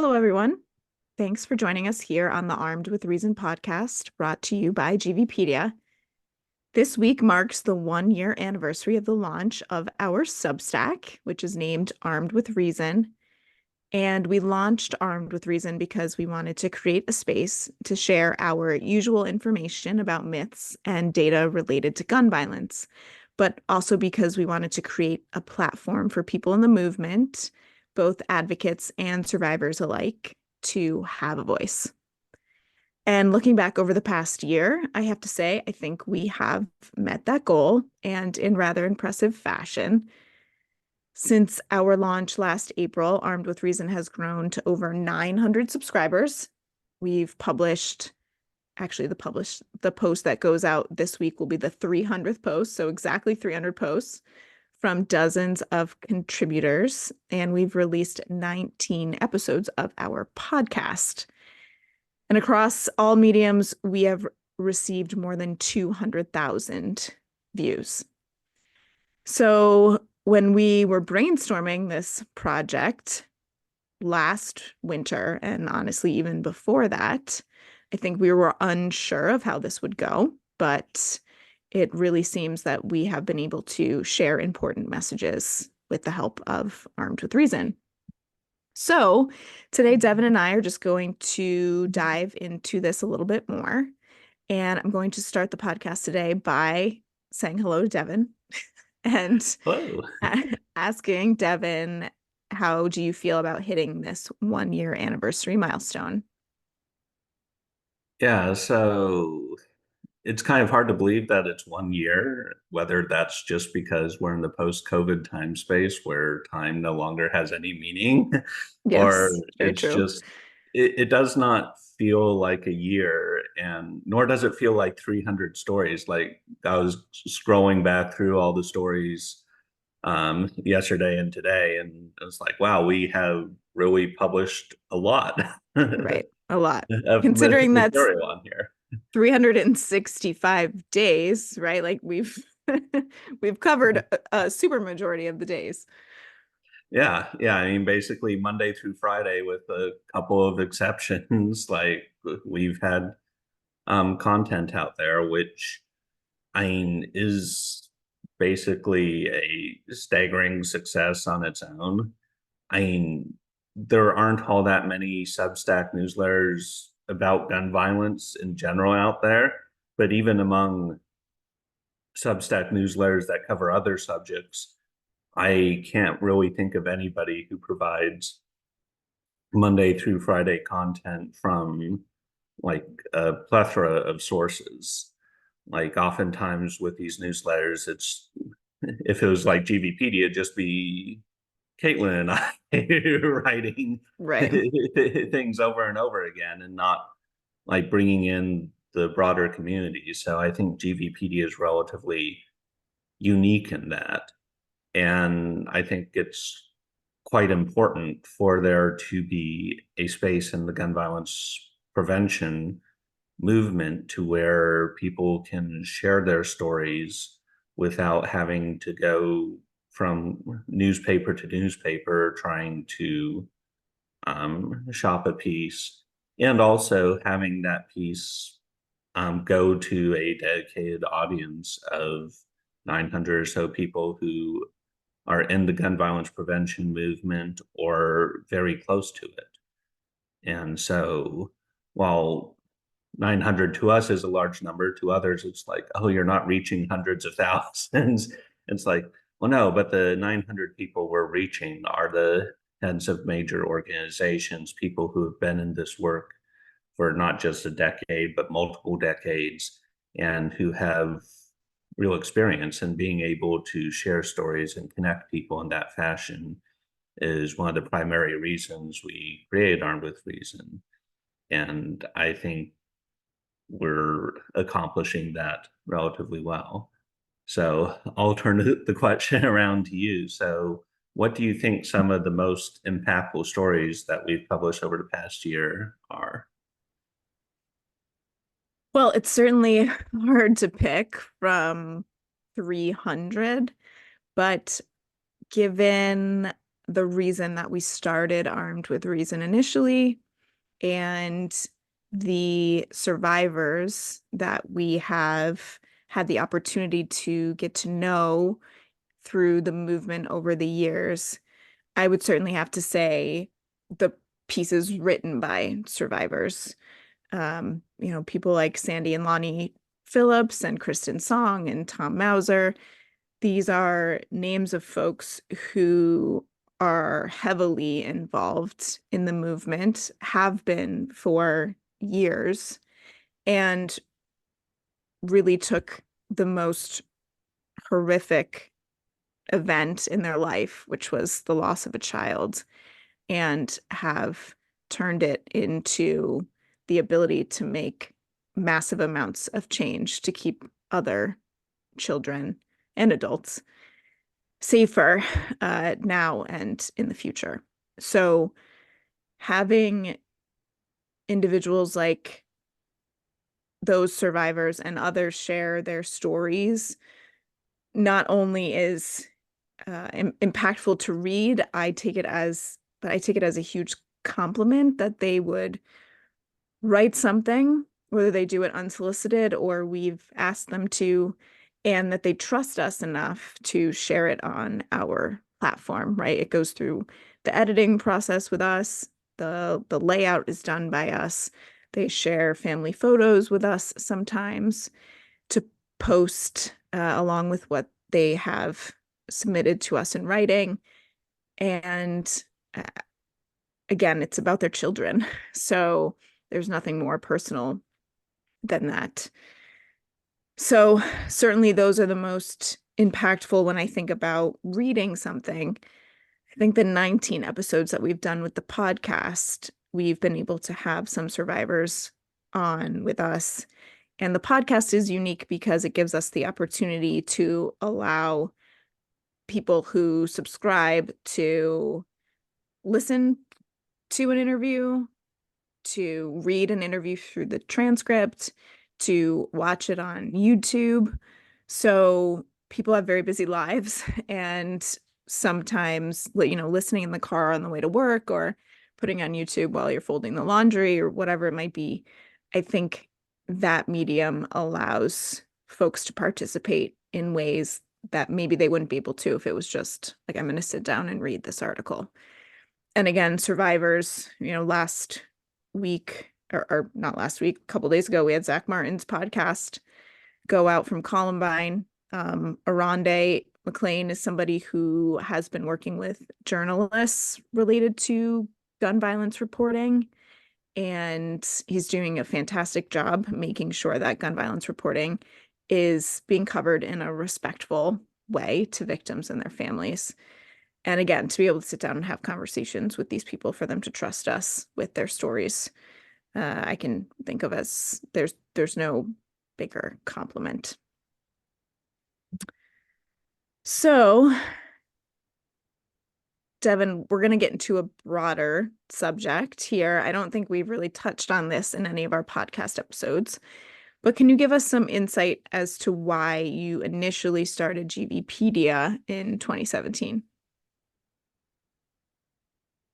Hello, everyone. Thanks for joining us here on the Armed with Reason podcast, brought to you by GVpedia. This week marks the 1-year anniversary of the launch of our Substack, which is named Armed with Reason. And we launched Armed with Reason because we wanted to create a space to share our usual information about myths and data related to gun violence, but also because we wanted to create a platform for people in the movement, both advocates and survivors alike, to have a voice. And looking back over the past year, I have to say, I think we have met that goal, and in rather impressive fashion. Since our launch last April, Armed with Reason has grown to over 900 subscribers. We've published, actually, the post that goes out this week will be the 300th post, so exactly 300 posts from dozens of contributors, and we've released 19 episodes of our podcast. And across all mediums, we have received more than 200,000 views. So when we were brainstorming this project last winter, and honestly, even before that, I think we were unsure of how this would go, but it really seems that we have been able to share important messages with the help of Armed with Reason. So today, Devin and I are just going to dive into this a little bit more. And I'm going to start the podcast today by saying hello to Devin and Hello. asking Devin, how do you feel about hitting this 1-year anniversary milestone? Yeah, so it's kind of hard to believe that it's 1 year, whether that's just because we're in the post-COVID time space where time no longer has any meaning, or Yes, very it's true. just, it does not feel like a year, and nor does it feel like 300 stories. Like I was scrolling back through all the stories yesterday and today, and it was like, wow, we have really published a lot Right. A lot. of Considering that's material on here. 365 days, right? Like we've we've covered a super majority of the days. Yeah, yeah. I mean, basically Monday through Friday, with a couple of exceptions, like we've had content out there, which I mean is basically a staggering success on its own. I mean, there aren't all that many Substack newsletters about gun violence in general out there, but even among Substack newsletters that cover other subjects, I can't really think of anybody who provides Monday through Friday content from like a plethora of sources. Like oftentimes with these newsletters, it's if it was like GVpedia, it'd just be Caitlin and I writing Right. things over and over again, and not like bringing in the broader community. So I think GVpedia is relatively unique in that. And I think it's quite important for there to be a space in the gun violence prevention movement to where people can share their stories without having to go from newspaper to newspaper trying to shop a piece, and also having that piece go to a dedicated audience of 900 or so people who are in the gun violence prevention movement or very close to it. And so while 900 to us is a large number, to others, it's like, oh, you're not reaching hundreds of thousands. It's like, well, no, but the 900 people we're reaching are the heads of major organizations, people who have been in this work for not just a decade, but multiple decades, and who have real experience in being able to share stories and connect people in that fashion is one of the primary reasons we created Armed with Reason. And I think we're accomplishing that relatively well. So I'll turn the question around to you. So, what do you think some of the most impactful stories that we've published over the past year are? Well, it's certainly hard to pick from 300, but given the reason that we started Armed with Reason initially and the survivors that we have had the opportunity to get to know through the movement over the years. I would certainly have to say the pieces written by survivors. People like Sandy and Lonnie Phillips and Kristen Song and Tom Mauser. These are names of folks who are heavily involved in the movement, have been for years, and really took the most horrific event in their life, which was the loss of a child, and have turned it into the ability to make massive amounts of change to keep other children and adults safer now and in the future. So having individuals like those survivors and others share their stories not only is impactful to read, but I take it as a huge compliment that they would write something, whether they do it unsolicited or we've asked them to, and that they trust us enough to share it on our platform, right? It goes through the editing process with us. The layout is done by us. They share family photos with us sometimes to post along with what they have submitted to us in writing. And uh, again, it's about their children. So there's nothing more personal than that. So certainly those are the most impactful when I think about reading something. I think the 19 episodes that we've done with the podcast, we've been able to have some survivors on with us. And the podcast is unique because it gives us the opportunity to allow people who subscribe to listen to an interview, to read an interview through the transcript, to watch it on YouTube. So people have very busy lives and sometimes, listening in the car on the way to work or putting on YouTube while you're folding the laundry or whatever it might be. I think that medium allows folks to participate in ways that maybe they wouldn't be able to if it was just like, I'm going to sit down and read this article. And again, survivors, last week, or not last week, a couple days ago, we had Zach Martin's podcast go out from Columbine. Aronde McLean is somebody who has been working with journalists related to gun violence reporting. And he's doing a fantastic job making sure that gun violence reporting is being covered in a respectful way to victims and their families. And again, to be able to sit down and have conversations with these people for them to trust us with their stories, I can think of as there's no bigger compliment. So, Devin, we're going to get into a broader subject here. I don't think we've really touched on this in any of our podcast episodes, but can you give us some insight as to why you initially started GVpedia in 2017?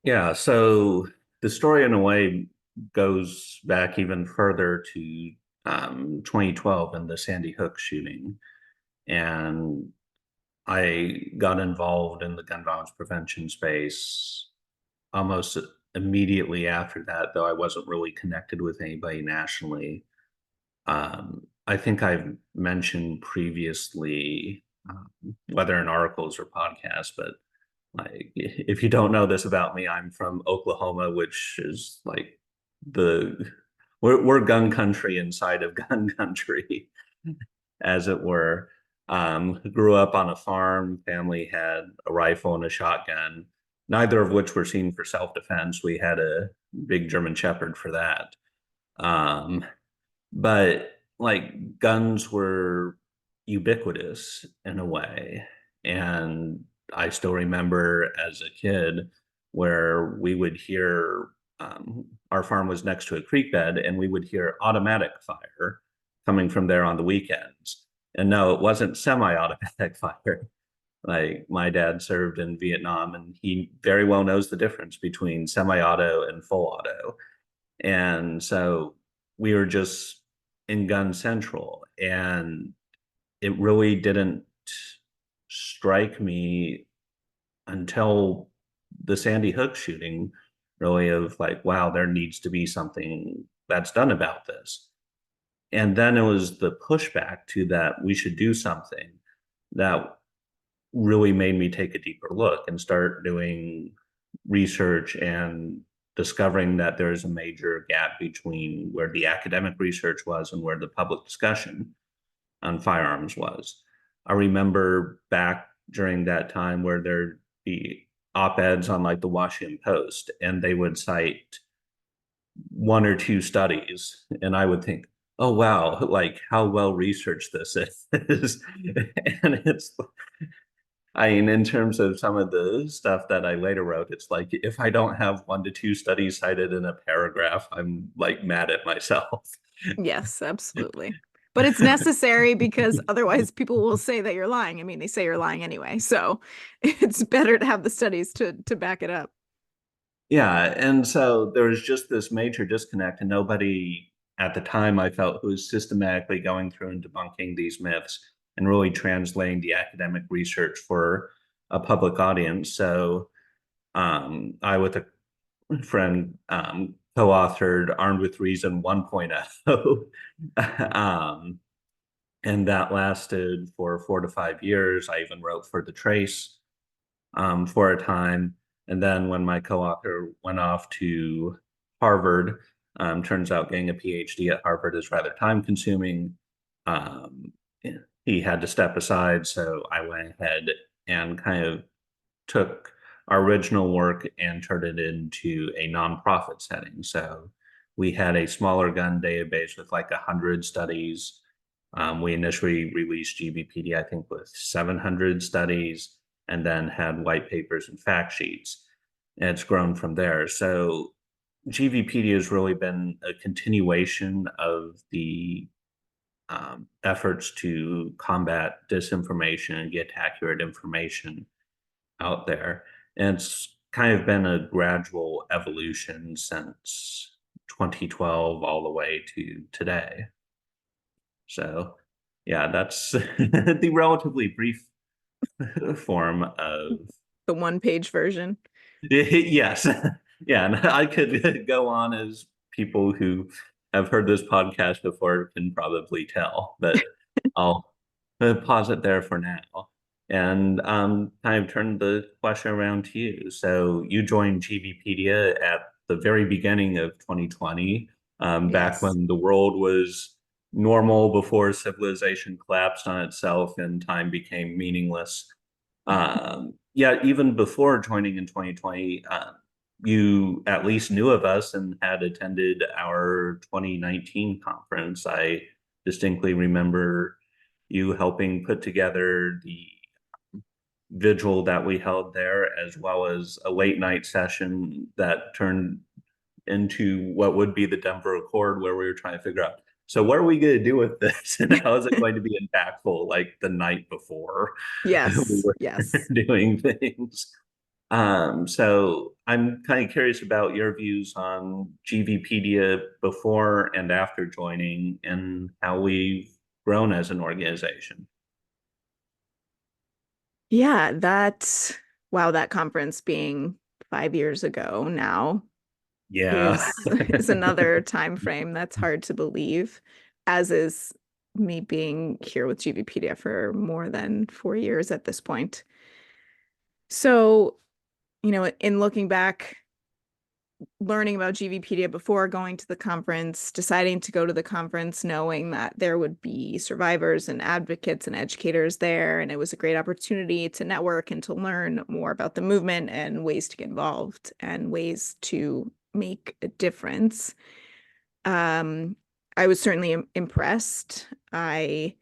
Yeah, so the story in a way goes back even further to 2012 and the Sandy Hook shooting. And I got involved in the gun violence prevention space almost immediately after that, though I wasn't really connected with anybody nationally. I think I've mentioned previously, whether in articles or podcasts, but like, if you don't know this about me, I'm from Oklahoma, which is like the we're gun country inside of gun country, as it were. Grew up on a farm. Family had a rifle and a shotgun, neither of which were seen for self-defense. We had a big German Shepherd for that. Um, but like guns were ubiquitous in a way. And I still remember as a kid where we would hear our farm was next to a creek bed and we would hear automatic fire coming from there on the weekends. And no, it wasn't semi-automatic fire. Like my dad served in Vietnam and he very well knows the difference between semi-auto and full auto. And so we were just in Gun Central, and it really didn't strike me until the Sandy Hook shooting, really, of like, wow, there needs to be something that's done about this. And then it was the pushback to that we should do something that really made me take a deeper look and start doing research and discovering that there's a major gap between where the academic research was and where the public discussion on firearms was. I remember back during that time where there'd be op-eds on like the Washington Post, and they would cite one or two studies, and I would think, oh wow, like how well researched this is. And it's, I mean, in terms of some of the stuff that I later wrote, it's like if I don't have one to two studies cited in a paragraph, I'm like mad at myself. Yes, absolutely. But it's necessary because otherwise people will say that you're lying. I mean, they say you're lying anyway. So it's better to have the studies to back it up. Yeah, and so there was just this major disconnect, and nobody at the time I felt who was systematically going through and debunking these myths and really translating the academic research for a public audience. So I, with a friend, co-authored Armed with Reason 1.0. And that lasted for 4 to 5 years. I even wrote for The Trace for a time. And then when my co-author went off to Harvard, turns out getting a PhD at Harvard is rather time consuming. Um, he had to step aside, so I went ahead and kind of took our original work and turned it into a nonprofit setting. So we had a smaller gun database with like 100 studies. We initially released GBPD, I think, with 700 studies, and then had white papers and fact sheets. And it's grown from there. So GVPD has really been a continuation of the efforts to combat disinformation and get accurate information out there. And it's kind of been a gradual evolution since 2012 all the way to today. So, yeah, that's the relatively brief form of. The one-page version. Yes. Yeah, and I could go on, as people who have heard this podcast before can probably tell, but I'll pause it there for now and kind of turn the question around to you. So you joined GVpedia at the very beginning of 2020, back Yes. when the world was normal before civilization collapsed on itself and time became meaningless. Yeah, even before joining in 2020, you at least knew of us and had attended our 2019 conference. I distinctly remember you helping put together the vigil that we held there, as well as a late night session that turned into what would be the Denver Accord, where we were trying to figure out, so what are we going to do with this and how is it going to be impactful like the night before we Yes. were Yes. doing things. So I'm kind of curious about your views on GVpedia before and after joining and how we've grown as an organization. Yeah, wow, that conference being 5 years ago now Yeah. is another time frame that's hard to believe, as is me being here with GVpedia for more than 4 years at this point. So, in looking back, learning about GVpedia before going to the conference, deciding to go to the conference, knowing that there would be survivors and advocates and educators there. And it was a great opportunity to network and to learn more about the movement and ways to get involved and ways to make a difference. Um, I was certainly impressed. I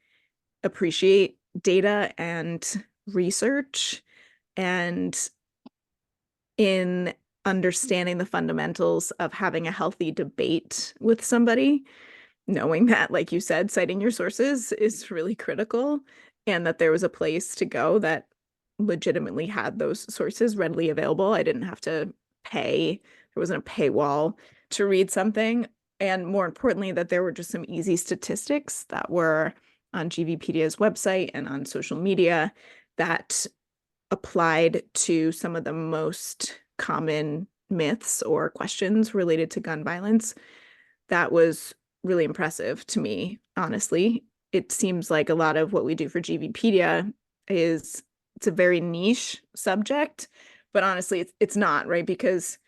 appreciate data and research, and in understanding the fundamentals of having a healthy debate with somebody, knowing that, like you said, citing your sources is really critical, and that there was a place to go that legitimately had those sources readily available. I didn't have to pay. There wasn't a paywall to read something. And more importantly, that there were just some easy statistics that were on GVpedia's website and on social media that applied to some of the most common myths or questions related to gun violence. That was really impressive to me, honestly. It seems like a lot of what we do for GVpedia is it's a very niche subject, but honestly, it's not, right? Because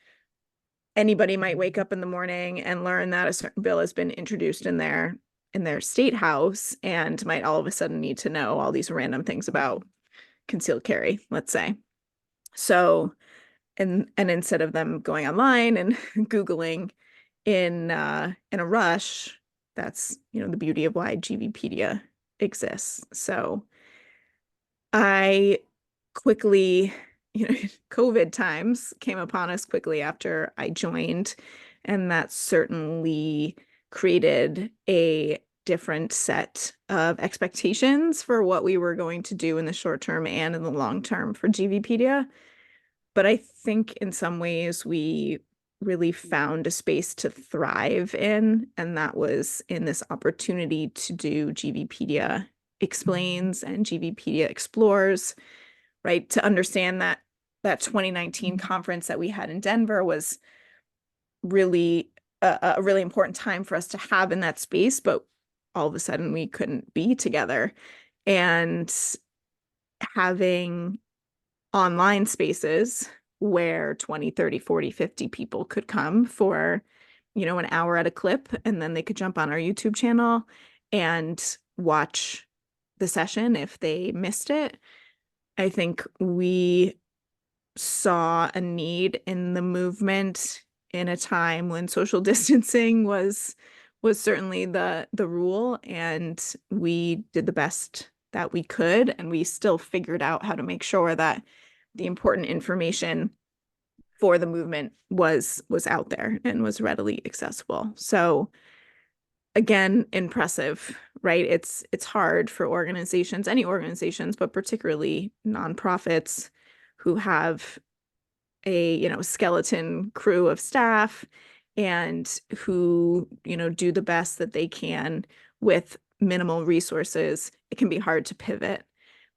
anybody might wake up in the morning and learn that a certain bill has been introduced in their state house and might all of a sudden need to know all these random things about concealed carry, let's say. So, and instead of them going online and Googling in a rush, that's, you know, the beauty of why GVpedia exists. So I quickly, you know, COVID times came upon us quickly after I joined, and that certainly created a different set of expectations for what we were going to do in the short term and in the long term for GVpedia. But I think in some ways we really found a space to thrive in, and that was in this opportunity to do GVpedia Explains and GVpedia Explores, right? To understand that that 2019 conference that we had in Denver was really a really important time for us to have in that space, but all of a sudden we couldn't be together. And having online spaces where 20, 30, 40, 50 people could come for, you know, an hour at a clip, and then they could jump on our YouTube channel and watch the session if they missed it. I think we saw a need in the movement in a time when social distancing was certainly the rule, and we did the best that we could, and we still figured out how to make sure that the important information for the movement was out there and was readily accessible. So again, impressive, right? It's hard for organizations, any organizations, but particularly nonprofits who have a, you know, skeleton crew of staff and who, you know, do the best that they can with minimal resources. It can be hard to pivot,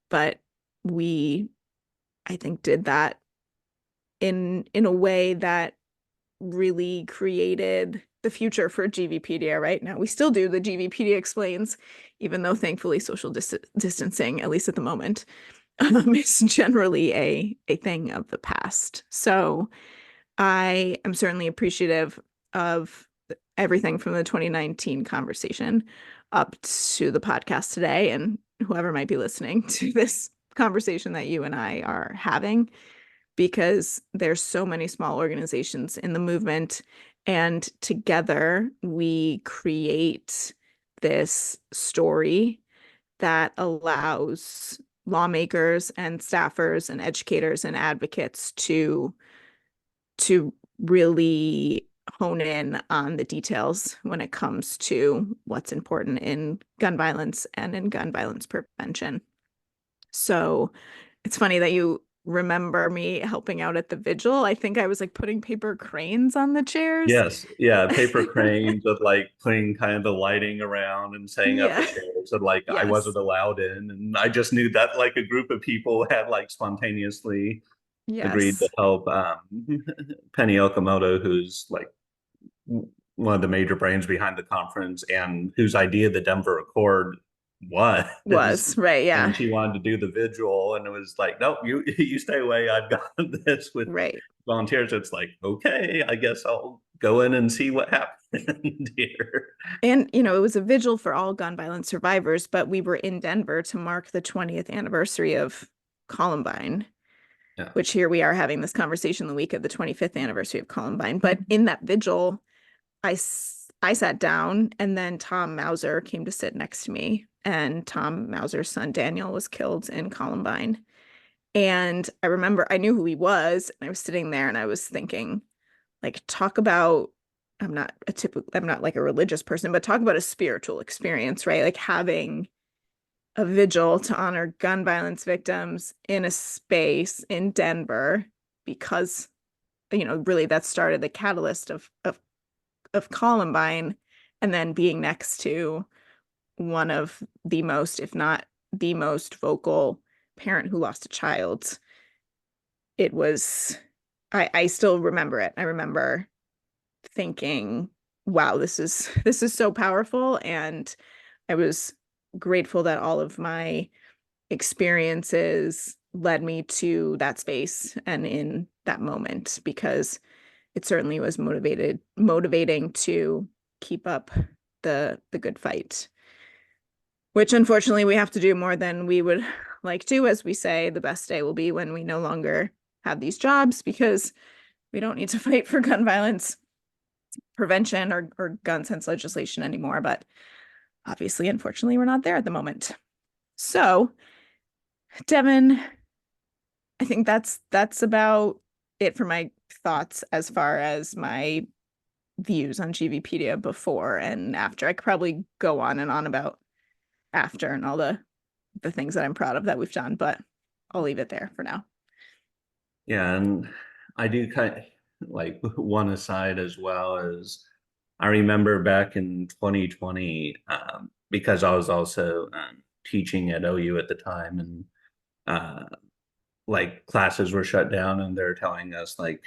but we, I think, did that in a way that really created the future for GVpedia. Right now we still do the GVpedia Explains, even though thankfully social distancing, at least at the moment, is generally a thing of the past. So I am certainly appreciative of everything from the 2019 conversation up to the podcast today, and whoever might be listening to this conversation that you and I are having, because there's so many small organizations in the movement, and together we create this story that allows lawmakers and staffers and educators and advocates to really hone in on the details when it comes to what's important in gun violence and in gun violence prevention. So it's funny that you remember me helping out at the vigil. I think I was like putting paper cranes on the chairs. Yes, yeah, paper cranes with like putting kind of the lighting around and setting up the Yeah. chairs that like I wasn't Yes. allowed in, and I just knew that like a group of people had like spontaneously agreed to Yes. help Penny Okamoto, who's like one of the major brains behind the conference and whose idea the Denver Accord was. Was, right. And Yeah. she wanted to do the vigil, and it was like, nope, you stay away. I've got this with Right. volunteers. It's like, okay, I guess I'll go in and see what happened here. And, you know, it was a vigil for all gun violence survivors, but we were in Denver to mark the 20th anniversary of Columbine, Yeah. which here we are having this conversation the week of the 25th anniversary of Columbine. But in that vigil, I sat down, and then Tom Mauser came to sit next to me. And Tom Mauser's son, Daniel, was killed in Columbine. And I remember I knew who he was, and I was sitting there and I was thinking, like, talk about, I'm not like a religious person, but talk about a spiritual experience, right? Like having a vigil to honor gun violence victims in a space in Denver because, really that started the catalyst of Columbine, and then being next to one of the most, if not the most vocal parent who lost a child. It was, I still remember it. I remember thinking, wow, this is so powerful. And I was grateful that all of my experiences led me to that space and in that moment, because it certainly was motivating to keep up the good fight, which unfortunately we have to do more than we would like to. As we say, the best day will be when we no longer have these jobs, because we don't need to fight for gun violence prevention or gun sense legislation anymore. But obviously, unfortunately, we're not there at the moment. So, Devin, I think that's about it for my thoughts as far as my views on GVpedia before and after. I could probably go on and on about after and all the things that I'm proud of that we've done, but I'll leave it there for now. Yeah, and I do kind of like one aside as well as I remember back in 2020, because I was also teaching at OU at the time, and uh, like classes were shut down, and they're telling us like,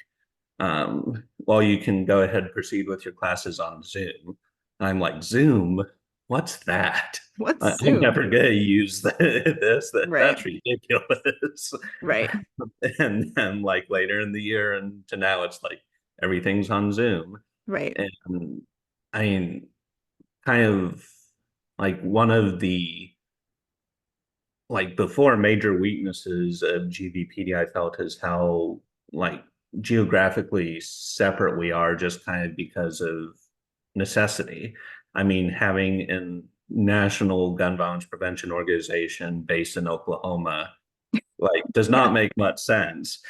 well, you can go ahead and proceed with your classes on Zoom. I'm like, Zoom? What's that? What's I'm Zoom? never gonna use this. Right, That's ridiculous. right, And then like later in the year and to now, it's like everything's on Zoom. right, And I mean, kind of like one of the like before major weaknesses of GVPD, I felt is how like geographically separate we are just kind of because of necessity. I mean, having a national gun violence prevention organization based in Oklahoma like does yeah, not make much sense.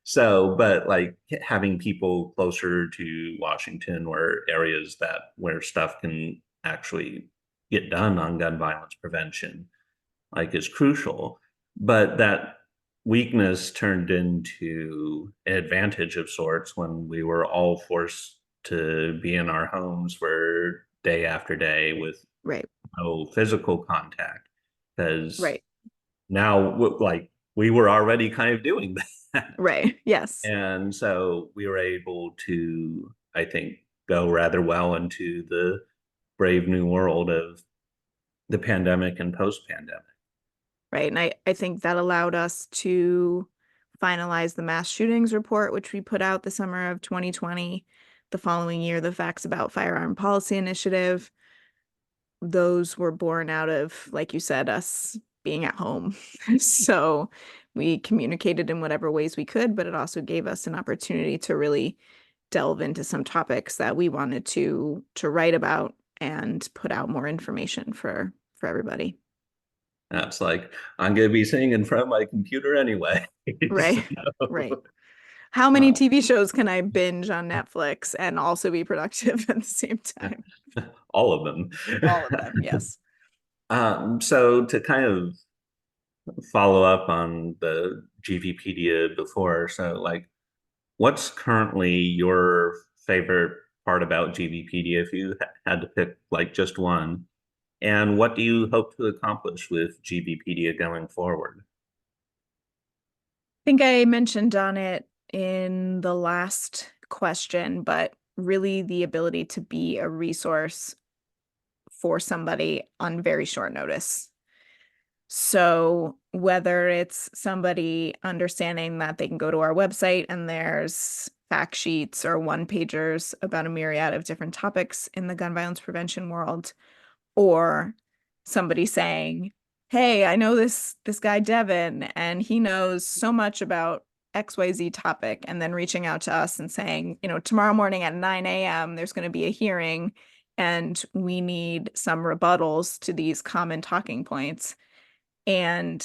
So, but like having people closer to Washington or areas that where stuff can actually get done on gun violence prevention like is crucial. But that weakness turned into an advantage of sorts when we were all forced to be in our homes for day after day with right, no physical contact because right, now like we were already kind of doing that. right. Yes, And so we were able to, I think, go rather well into the brave new world of the pandemic and post pandemic. right. And I think that allowed us to finalize the mass shootings report, which we put out the summer of 2020. The following year, the Facts About Firearm Policy Initiative. Those were born out of, like you said, us being at home. So we communicated in whatever ways we could, but it also gave us an opportunity to really delve into some topics that we wanted to write about and put out more information for everybody. That's like, I'm going to be sitting in front of my computer anyway. So, Right. Right. How many uh, TV shows can I binge on Netflix and also be productive at the same time? all of them. All of them, yes. So to kind of follow up on the GVpedia before, so like what's currently your favorite part about GVpedia if you had to pick like just one? And what do you hope to accomplish with GVpedia going forward? Think I mentioned on it in the last question, but really the ability to be a resource for somebody on very short notice. So whether it's somebody understanding that they can go to our website and there's fact sheets or one pagers about a myriad of different topics in the gun violence prevention world, or somebody saying, "Hey, I know this guy Devin, and he knows so much about XYZ topic," and then reaching out to us and saying, tomorrow morning at 9 a.m., there's going to be a hearing, and we need some rebuttals to these common talking points. And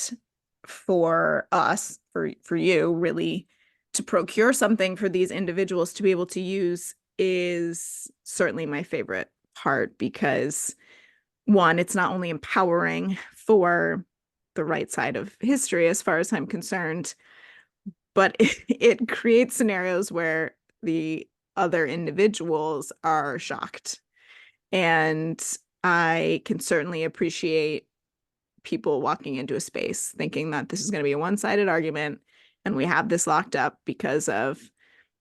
for us, for you, really to procure something for these individuals to be able to use is certainly my favorite part, because one, it's not only empowering for the right side of history, as far as I'm concerned, but it creates scenarios where the other individuals are shocked. And I can certainly appreciate people walking into a space thinking that this is going to be a one-sided argument and we have this locked up because of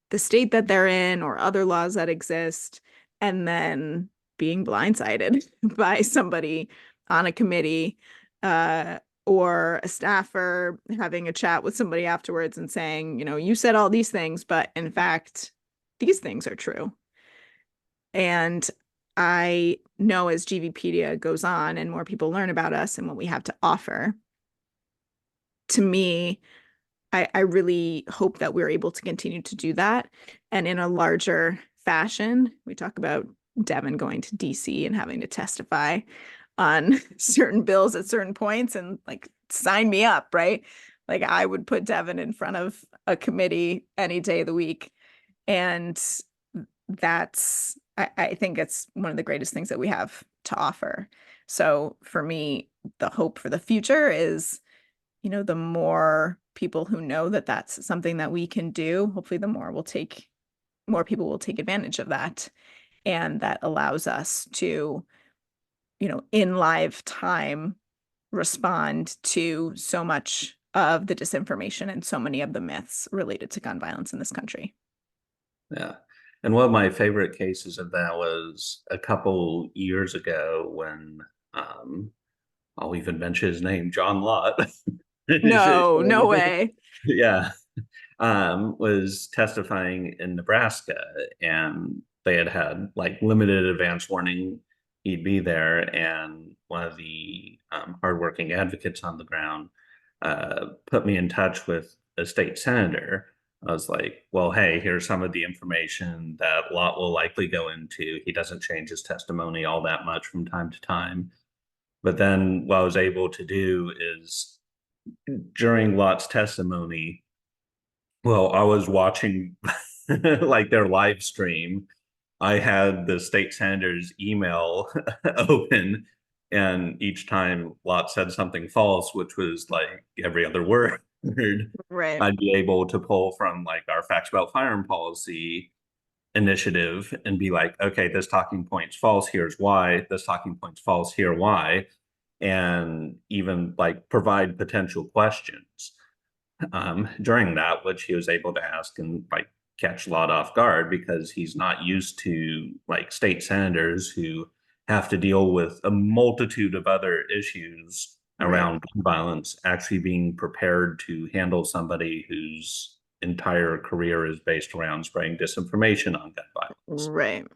the state that they're in or other laws that exist, and then being blindsided by somebody on a committee or a staffer having a chat with somebody afterwards and saying, you said all these things, but in fact, these things are true. And I know as GVpedia goes on and more people learn about us and what we have to offer, to me, I really hope that we're able to continue to do that. And in a larger fashion, we talk about Devin going to DC and having to testify on certain bills at certain points and like sign me up, right? Like I would put Devin in front of a committee any day of the week. And I think it's one of the greatest things that we have to offer. So for me, the hope for the future is, the more people who know that that's something that we can do, hopefully the more people will take advantage of that. And that allows us to, in live time, respond to so much of the disinformation and so many of the myths related to gun violence in this country. Yeah. And one of my favorite cases of that was a couple years ago when I'll even mention his name, John Lott. No, no way. Yeah. Was testifying in Nebraska, and they had like limited advance warning he'd be there. And one of the hardworking advocates on the ground put me in touch with a state senator. I was like, well, hey, here's some of the information that Lott will likely go into. He doesn't change his testimony all that much from time to time. But then what I was able to do is during Lott's testimony, well, I was watching like their live stream. I had the state senator's email open, and each time Lott said something false, which was like every other word, Right. I'd be able to pull from like our Facts About Firearm Policy initiative and be like, okay, this talking point's false, here's why. This talking point's false, here why. And even like provide potential questions during that, which he was able to ask and like catch Lott off guard because he's not used to like state senators who have to deal with a multitude of other issues Right. around gun violence, actually being prepared to handle somebody whose entire career is based around spreading disinformation on gun violence. Right.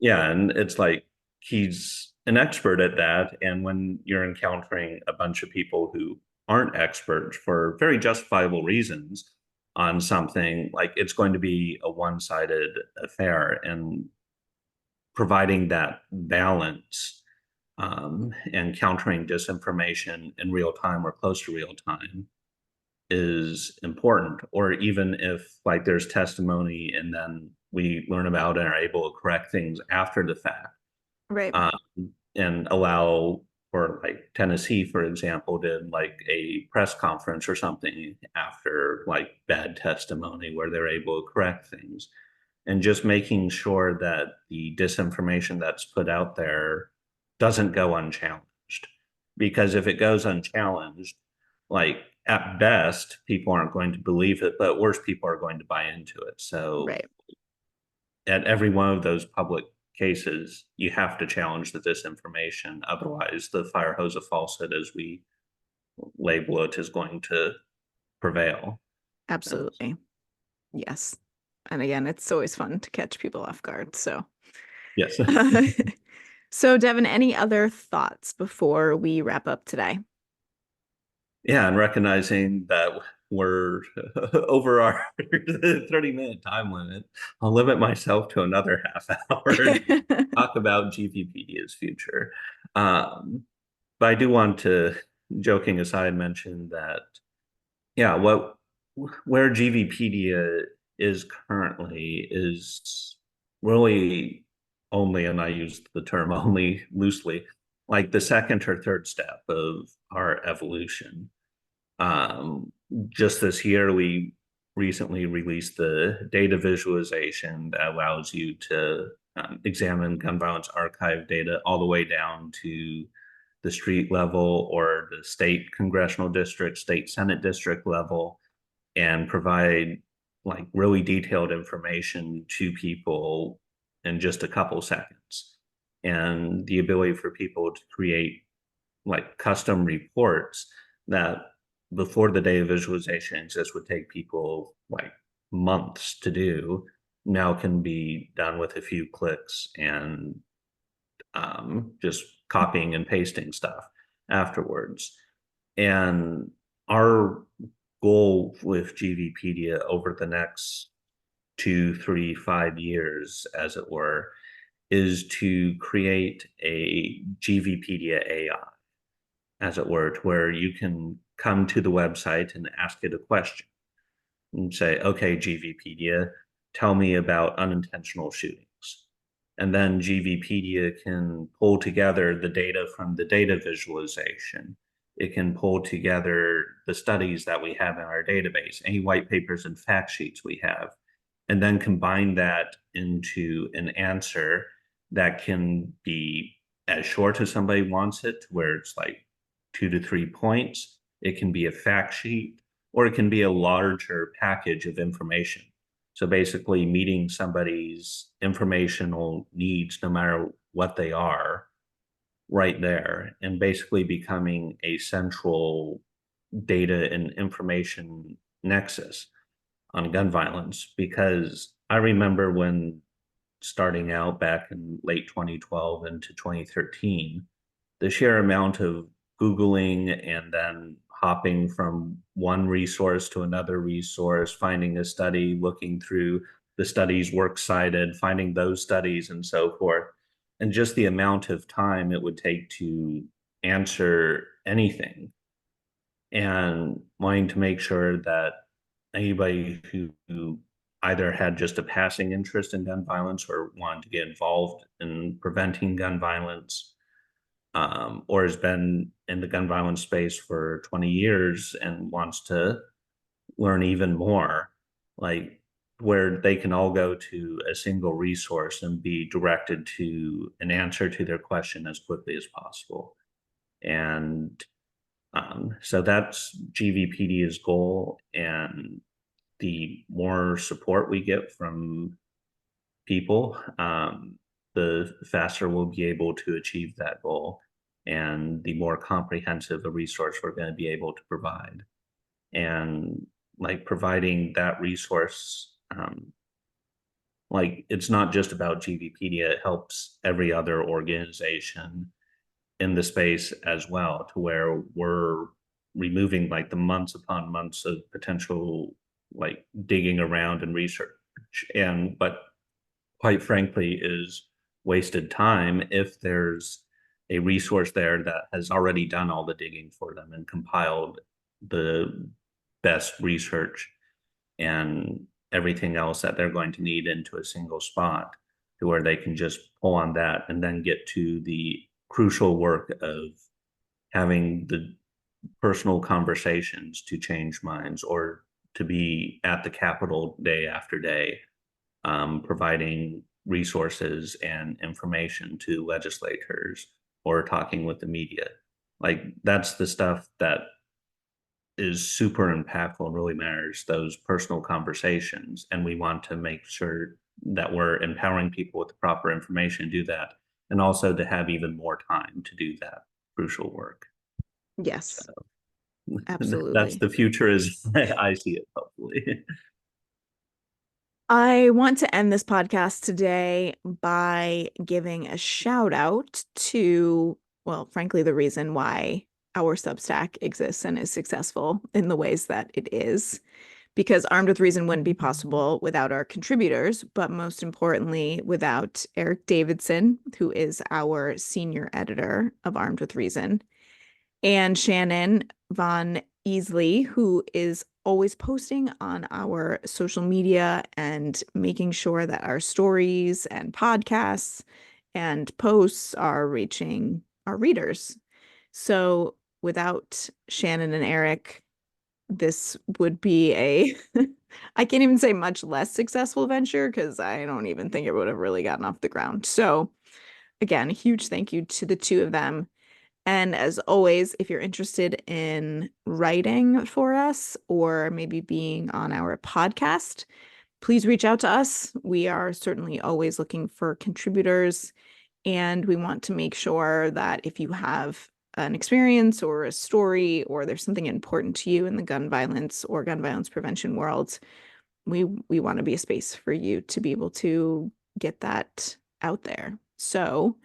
Yeah, and it's like he's an expert at that. And when you're encountering a bunch of people who aren't experts for very justifiable reasons on something, like it's going to be a one-sided affair. And providing that balance and countering disinformation in real time or close to real time is important. Or even if like there's testimony and then we learn about it and are able to correct things after the fact, Right. um, and allow for like Tennessee, for example, did like a press conference or something after like bad testimony where they're able to correct things, and just making sure that the disinformation that's put out there doesn't go unchallenged. Because if it goes unchallenged, like at best, people aren't going to believe it, but worse, people are going to buy into it. So Right. at every one of those public cases, you have to challenge the disinformation. Otherwise, the fire hose of falsehood, as we label it, is going to prevail. Absolutely. Yes. And again, it's always fun to catch people off guard. So, Yes. so Devin, any other thoughts before we wrap up today? Yeah, and recognizing that we're over our 30-minute time limit, I'll limit myself to another half hour to talk about GVPD's future. But I do want to, joking aside, mention that, yeah, where GVpedia is currently is really only, and I use the term only loosely, like the second or third step of our evolution. Um, just this year, we recently released the data visualization that allows you to examine gun violence archive data all the way down to the street level or the state congressional district, state Senate district level, and provide like really detailed information to people in just a couple seconds. And the ability for people to create like custom reports that before the day of visualizations, this would take people like months to do, now can be done with a few clicks and just copying and pasting stuff afterwards. And our goal with GVpedia over the next 2, 3, 5 years, as it were, is to create a GVpedia AI, as it were, to where you can come to the website and ask it a question and say, okay, GVpedia, tell me about unintentional shootings. And then GVpedia can pull together the data from the data visualization. It can pull together the studies that we have in our database, any white papers and fact sheets we have, and then combine that into an answer that can be as short as somebody wants it, where it's like 2 to 3 points. It can be a fact sheet, or it can be a larger package of information. So basically, meeting somebody's informational needs, no matter what they are, right there, and basically becoming a central data and information nexus on gun violence. Because I remember when starting out back in late 2012 into 2013, the sheer amount of Googling and then hopping from one resource to another resource, finding a study, looking through the studies works cited, finding those studies, and so forth. And just the amount of time it would take to answer anything, and wanting to make sure that anybody who either had just a passing interest in gun violence or wanted to get involved in preventing gun violence, or has been in the gun violence space for 20 years and wants to learn even more, like where they can all go to a single resource and be directed to an answer to their question as quickly as possible. And so that's GVPD's goal. And the more support we get from people, the faster we'll be able to achieve that goal, and the more comprehensive a resource we're going to be able to provide. And like providing that resource, like it's not just about GVpedia, it helps every other organization in the space as well, to where we're removing like the months upon months of potential like digging around and research, and but quite frankly is wasted time if there's a resource there that has already done all the digging for them and compiled the best research and everything else that they're going to need into a single spot, to where they can just pull on that and then get to the crucial work of having the personal conversations to change minds, or to be at the Capitol day after day, providing resources and information to legislators or talking with the media. Like that's the stuff that is super impactful and really matters, those personal conversations. And we want to make sure that we're empowering people with the proper information to do that, and also to have even more time to do that crucial work. So Yes, that's absolutely. the future as I see it, hopefully. I want to end this podcast today by giving a shout out to, well, frankly, the reason why our Substack exists and is successful in the ways that it is, because Armed with Reason wouldn't be possible without our contributors, but most importantly, without Eric Davidson, who is our senior editor of Armed with Reason, and Shannon Von Easley, who is always posting on our social media and making sure that our stories and podcasts and posts are reaching our readers. So without Shannon and Eric, this would be a, I can't even say much less successful venture because I don't even think it would have really gotten off the ground. So again, a huge thank you to the two of them. And as always, if you're interested in writing for us or maybe being on our podcast, please reach out to us. We are certainly always looking for contributors, and we want to make sure that if you have an experience or a story or there's something important to you in the gun violence or gun violence prevention world, we want to be a space for you to be able to get that out there. So,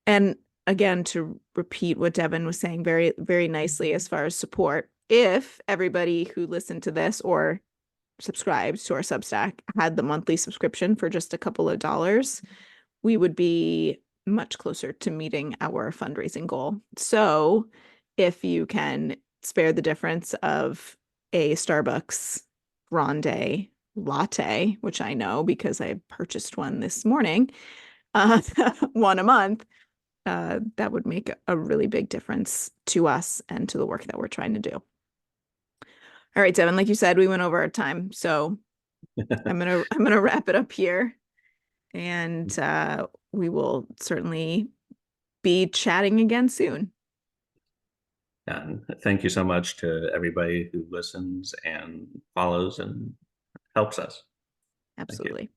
and again, to repeat what Devin was saying very, very nicely as far as support, if everybody who listened to this or subscribed to our Substack had the monthly subscription for just a couple of dollars, we would be much closer to meeting our fundraising goal. So if you can spare the difference of a Starbucks grande latte, which I know because I purchased one this morning, one a month, that would make a really big difference to us and to the work that we're trying to do. All right, Devin, like you said, we went over our time, so I'm gonna wrap it up here, and we will certainly be chatting again soon. And thank you so much to everybody who listens and follows and helps us. Thank you. Absolutely.